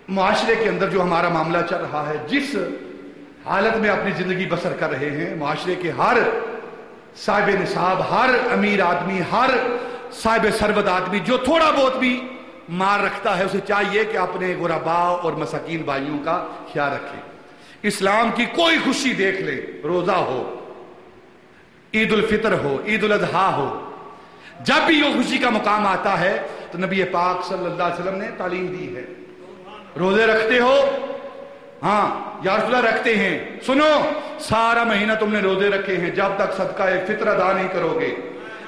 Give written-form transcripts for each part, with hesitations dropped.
معاشرے کے اندر جو ہمارا معاملہ چل رہا ہے، جس حالت میں اپنی زندگی بسر کر رہے ہیں، معاشرے کے ہر صاحب نصاب، ہر امیر آدمی، ہر صاحب ثروت آدمی جو تھوڑا بہت بھی مال رکھتا ہے، اسے چاہیے کہ اپنے غرباء اور مساکین بھائیوں کا خیال رکھے۔ اسلام کی کوئی خوشی دیکھ لے، روزہ ہو، عید الفطر ہو، عید الاضحیٰ ہو، جب بھی یہ خوشی کا مقام آتا ہے تو نبی پاک صلی اللہ علیہ وسلم نے تعلیم دی ہے۔ روزے رکھتے ہو؟ ہاں یا رسول اللہ رکھتے ہیں۔ سنو، سارا مہینہ تم نے روزے رکھے ہیں، جب تک صدقہ فطر ادا نہیں کرو گے،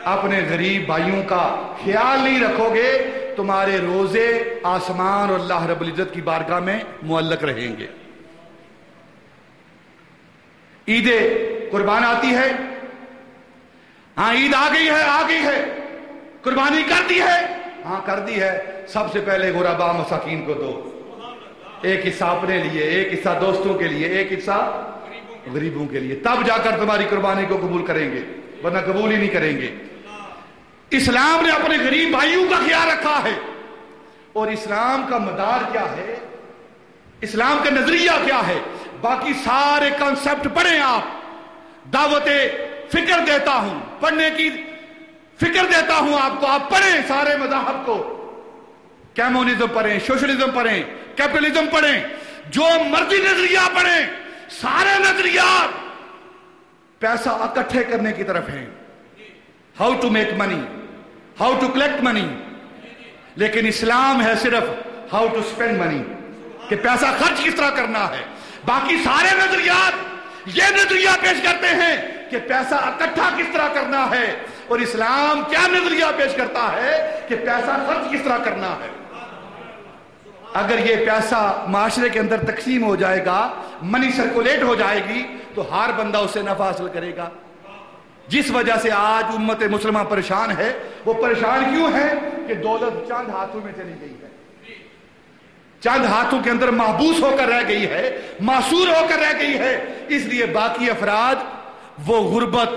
اپنے غریب بھائیوں کا خیال نہیں رکھو گے، تمہارے روزے آسمان اور اللہ رب العزت کی بارگاہ میں معلق رہیں گے۔ عید قربان آتی ہے، ہاں عید آ گئی ہے، قربانی کر دی ہے، ہاں کر دی ہے۔ سب سے پہلے غرباء مساکین کو دو، ایک حصہ اپنے لیے، ایک حصہ دوستوں کے لیے، ایک حصہ غریبوں کے لیے، تب جا کر تمہاری قربانی کو قبول کریں گے، ورنہ قبول ہی نہیں کریں گے۔ اسلام نے اپنے غریب بھائیوں کا خیال رکھا ہے، اور اسلام کا مدار کیا ہے، اسلام کا نظریہ کیا ہے، باقی سارے کنسپٹ پڑھیں آپ، دعوت فکر دیتا ہوں، پڑھنے کی فکر دیتا ہوں آپ کو، آپ پڑھیں سارے مذاہب کو، کمیونزم پڑھیں، سوشلزم پڑھیں، کیپٹلزم پڑھیں، جو مرضی نظریہ پڑھیں، سارے نظریات پیسہ اکٹھے کرنے کی طرف ہیں، how to make money, how to collect money, لیکن اسلام ہے صرف ہاؤ ٹو اسپینڈ منی، کہ پیسہ خرچ کس طرح کرنا ہے۔ باقی سارے نظریات یہ نظریہ پیش کرتے ہیں کہ پیسہ اکٹھا کس طرح کرنا ہے، اور اسلام کیا نظریہ پیش کرتا ہے کہ پیسہ خرچ کس طرح کرنا ہے۔ اگر یہ پیسہ معاشرے کے اندر تقسیم ہو جائے گا، منی سرکولیٹ ہو جائے گی، تو ہر بندہ اس سے نفع حاصل کرے گا۔ جس وجہ سے آج امت مسلمہ پریشان ہے، وہ پریشان کیوں ہے کہ دولت چند ہاتھوں میں چلی گئی ہے، چند ہاتھوں کے اندر محبوس ہو کر رہ گئی ہے، معصور ہو کر رہ گئی ہے، اس لیے باقی افراد وہ غربت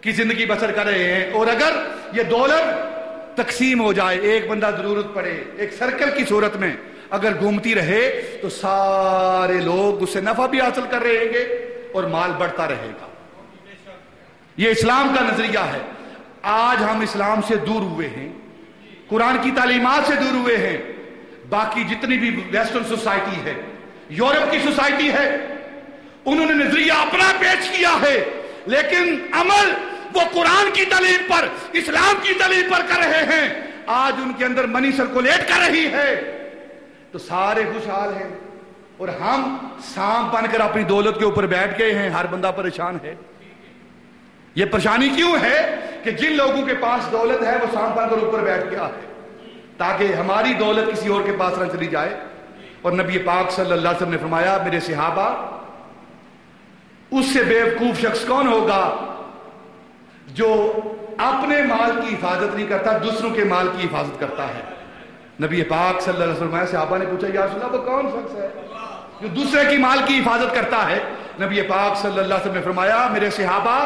کی زندگی بسر کر رہے ہیں۔ اور اگر یہ دولت تقسیم ہو جائے، ایک بندہ ضرورت پڑے، ایک سرکل کی صورت میں اگر گھومتی رہے، تو سارے لوگ اس سے نفع بھی حاصل کر رہیں گے اور مال بڑھتا رہے گا۔ یہ اسلام کا نظریہ ہے۔ آج ہم اسلام سے دور ہوئے ہیں، قرآن کی تعلیمات سے دور ہوئے ہیں۔ باقی جتنی بھی ویسٹرن سوسائٹی ہے، یورپ کی سوسائٹی ہے، انہوں نے نظریہ اپنا پیش کیا ہے، لیکن عمل وہ قرآن کی تعلیم پر، اسلام کی تعلیم پر کر رہے ہیں۔ آج ان کے اندر منی سرکولیٹ کر رہی ہے تو سارے خوشحال ہیں، اور ہم سانپ بن کر اپنی دولت کے اوپر بیٹھ گئے ہیں، ہر بندہ پریشان ہے۔ یہ پریشانی کیوں ہے کہ جن لوگوں کے پاس دولت ہے وہ سانپ بن کر اوپر بیٹھ گیا ہے، تاکہ ہماری دولت کسی اور کے پاس نہ چلی جائے۔ اور نبی پاک صلی اللہ علیہ وسلم نے فرمایا، میرے صحابہ، اس سے بیوقوف شخص کون ہوگا جو اپنے مال کی حفاظت نہیں کرتا، دوسروں کے مال کی حفاظت کرتا ہے۔ نبی پاک صلی اللہ علیہ وسلم صحابہ نے پوچھا، یا رسول اللہ وہ کون شخص ہے جو دوسرے کی مال کی حفاظت کرتا ہے؟ نبی پاک صلی اللہ علیہ وسلم نے فرمایا، میرے صحابہ،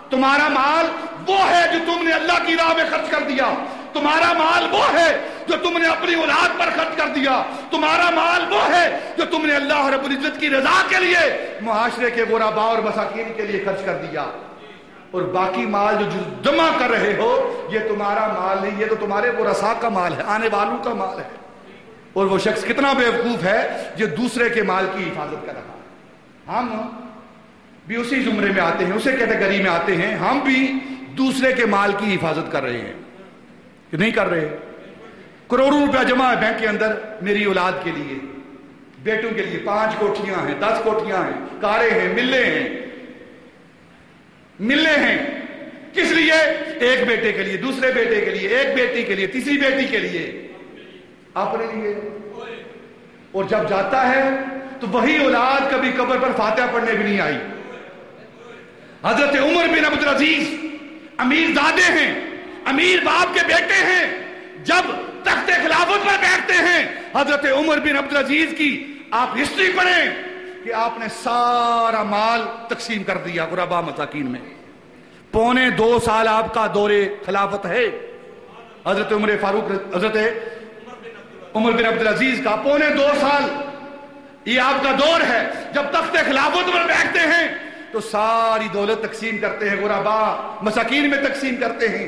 تمہارا مال وہ ہے جو تم نے اللہ کی راہ میں خرچ کر دیا، تمہارا مال وہ ہے جو تم نے اپنی اولاد پر خرچ کر دیا، تمہارا مال وہ ہے جو تم نے اللہ رب العزت کی رضا کے لیے معاشرے کے غرباء اور مساکین کے لیے خرچ کر دیا۔ اور باقی مال جو جمع کر رہے ہو، یہ تمہارا مال نہیں، یہ تو تمہارے ورثاء کا مال ہے، آنے والوں کا مال ہے۔ اور وہ شخص کتنا بیوقوف ہے جو دوسرے کے مال کی حفاظت کر رہا ہے۔ ہم بھی اسی زمرے میں آتے ہیں، اسی کیٹیگری میں آتے ہیں، ہم بھی دوسرے کے مال کی حفاظت کر رہے ہیں کہ نہیں کر رہے؟ کروڑوں روپیہ جمع ہے بینک کے اندر میری اولاد کے لیے، بیٹوں کے لیے، 5 کوٹھیاں ہیں، 10 کوٹھیاں ہیں، کاریں ہیں، ملے ہیں، کس لیے؟ ایک بیٹے کے لیے، دوسرے بیٹے کے لیے، ایک بیٹی کے لیے، تیسری بیٹی کے لیے، اپنے لیے۔ اور جب جاتا ہے تو وہی اولاد کبھی قبر پر فاتحہ پڑھنے بھی نہیں آئی۔ حضرت عمر بن عبد العزیز امیر زادے ہیں، امیر باپ کے بیٹے ہیں، جب تخت خلافت پر بیٹھتے ہیں، حضرت عمر بن عبد العزیز کی آپ ہسٹری پڑھیں کہ آپ نے سارا مال تقسیم کر دیا غرباء مساکین میں۔ 2.25 سال آپ کا دور خلافت ہے۔ حضرت عمر فاروق، حضرت عمر بن عبد العزیز کا 2.25 سال یہ آپ کا دور ہے جب تخت خلافت پر بیٹھتے ہیں تو ساری دولت تقسیم کرتے ہیں، غربا مساکین میں تقسیم کرتے ہیں،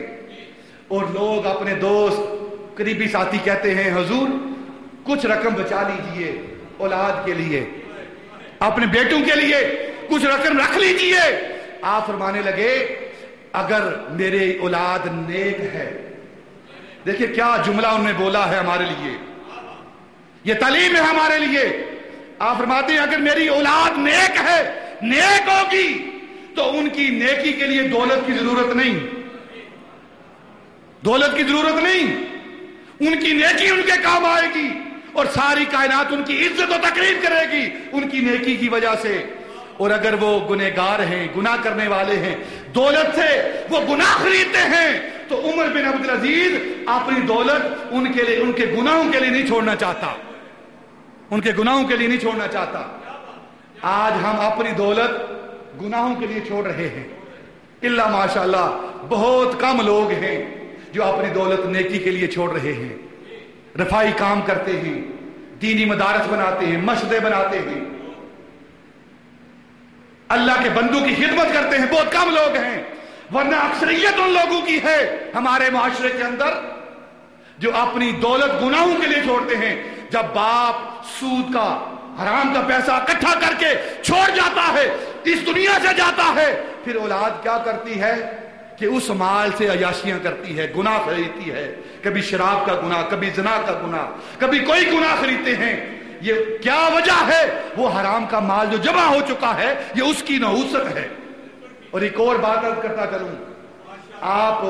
اور لوگ اپنے دوست قریبی ساتھی کہتے ہیں حضور کچھ رقم بچا لیجئے اولاد کے لیے، اپنے بیٹوں کے لیے کچھ رقم رکھ لیجئے۔ آپ فرمانے لگے اگر میرے اولاد نیک ہے، دیکھیں کیا جملہ انہوں نے بولا ہے ہمارے لیے، یہ تعلیم ہے ہمارے لیے۔ آپ فرماتے ہیں اگر میری اولاد نیک ہے، نیک ہوگی تو ان کی نیکی کے لیے دولت کی ضرورت نہیں، دولت کی ضرورت نہیں، ان کی نیکی ان کے کام آئے گی اور ساری کائنات ان کی عزت و تقریب کرے گی ان کی نیکی کی وجہ سے۔ اور اگر وہ گنہگار ہیں، گناہ کرنے والے ہیں، دولت سے وہ گناہ خریدتے ہیں، تو عمر بن عبد العزیز اپنی دولت ان کے لیے، ان کے گناہوں کے لیے نہیں چھوڑنا چاہتا، ان کے گناہوں کے لیے نہیں چھوڑنا چاہتا۔ آج ہم اپنی دولت گناہوں کے لیے چھوڑ رہے ہیں، الا ماشاءاللہ بہت کم لوگ ہیں جو اپنی دولت نیکی کے لیے چھوڑ رہے ہیں، رفائی کام کرتے ہیں، دینی مدارس بناتے ہیں، مسجدیں بناتے ہیں، اللہ کے بندوں کی خدمت کرتے ہیں، بہت کم لوگ ہیں، ورنہ اکثریت ان لوگوں کی ہے ہمارے معاشرے کے اندر جو اپنی دولت گناہوں کے لیے چھوڑتے ہیں۔ جب باپ سود کا، حرام کا پیسہ اکٹھا کر کے چھوڑ جاتا ہے، اس دنیا سے جاتا ہے، پھر اولاد کیا کرتی ہے کہ اس مال سے عیاشیاں کرتی ہے، گناہ خریدتی ہے، کبھی شراب کا گناہ، کبھی زنا کا گناہ، کبھی کوئی گناہ خریدتے ہیں۔ یہ کیا وجہ ہے؟ وہ حرام کا مال جو جمع ہو چکا ہے یہ اس کی نحوست ہے۔ اور ایک اور بات عرض کرتا چلوں، آپ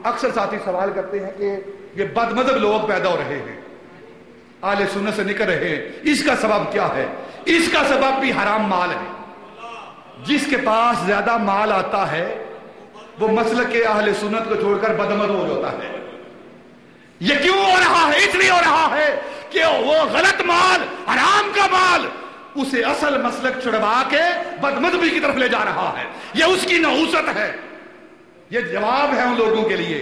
اکثر ساتھی سوال کرتے ہیں کہ یہ بد مذہب لوگ پیدا ہو رہے ہیں، اہل سنت سے نکل رہے ہیں، اس کا سبب کیا ہے؟ اس کا سبب بھی حرام مال ہے۔ جس کے پاس زیادہ مال آتا ہے وہ مسلک کے اہل سنت کو چھوڑ کر بد مذہب ہو جاتا ہے۔ یہ کیوں ہو رہا ہے؟ اس لیے ہو رہا ہے کہ وہ غلط مال، حرام کا مال، اسے اصل مسلک چھڑوا کے بد مذہبی کی طرف لے جا رہا ہے، یہ اس کی نحوست ہے۔ یہ جواب ہے ان لوگوں کے لیے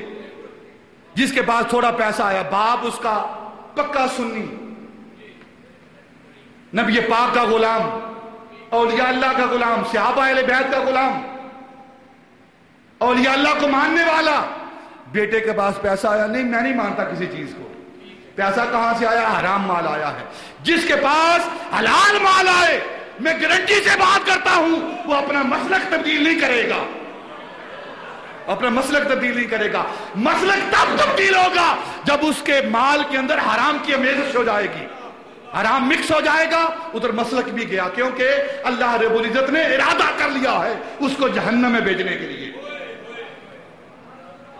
جس کے پاس تھوڑا پیسہ آیا، باپ اس کا پکا سنی، نبی پاک کا غلام، اولیاء اللہ کا غلام، صحابہ اہل بیت کا غلام، اولیاء اللہ کو ماننے والا، بیٹے کے پاس پیسہ آیا، نہیں میں نہیں مانتا کسی چیز کو، پیسہ کہاں سے آیا؟ حرام مال آیا ہے۔ جس کے پاس حلال مال آئے، میں گارنٹی سے بات کرتا ہوں وہ اپنا مسلک تبدیل نہیں کرے گا، اپنا مسلک تبدیل نہیں کرے گا۔ مسلک تب تبدیل ہوگا جب اس کے مال کے اندر حرام کی آمیزش ہو جائے گی، حرام مکس ہو جائے گا، ادھر مسلک بھی گیا، کیونکہ اللہ رب العزت نے ارادہ کر لیا ہے اس کو جہنم میں بھیجنے کے لیے۔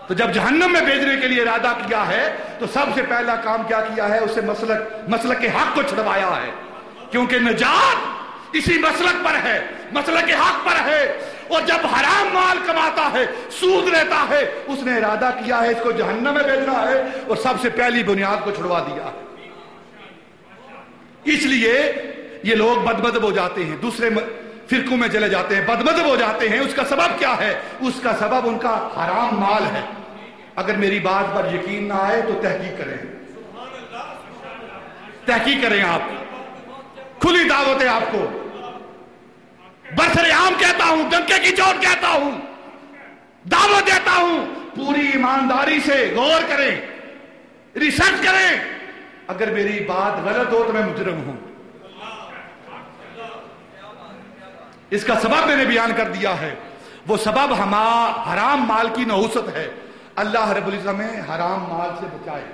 تو جب جہنم میں بھیجنے کے لیے ارادہ کیا ہے تو سب سے پہلا کام کیا کیا ہے؟ اسے مسلک کے حق کو چھڑوایا ہے، کیونکہ نجات اسی مسلک پر ہے، مسلک کے حق پر ہے۔ اور جب حرام مال کماتا ہے، سود لیتا ہے، اس نے ارادہ کیا ہے اس کو جہنم میں بھیجنا ہے، اور سب سے پہلی بنیاد کو چھڑوا دیا ہے۔ اس لیے یہ لوگ بد مذہب ہو جاتے ہیں، دوسرے فرقوں میں چلے جاتے ہیں، بد مذہب ہو جاتے ہیں۔ اس کا سبب کیا ہے؟ اس کا سبب ان کا حرام مال ہے۔ اگر میری بات پر یقین نہ آئے تو تحقیق کریں، تحقیق کریں، آپ کھلی دعوت ہے آپ کو، برسر عام کہتا ہوں، ڈنکے کی چوٹ کہتا ہوں، دعوت دیتا ہوں، پوری ایمانداری سے غور کریں، ریسرچ کریں۔ اگر میری بات غلط ہو تو میں مجرم ہوں۔ اس کا سبب میں نے بیان کر دیا ہے، وہ سبب حرام مال کی نحوست ہے۔ اللہ رب العزت ہمیں حرام مال سے بچائے۔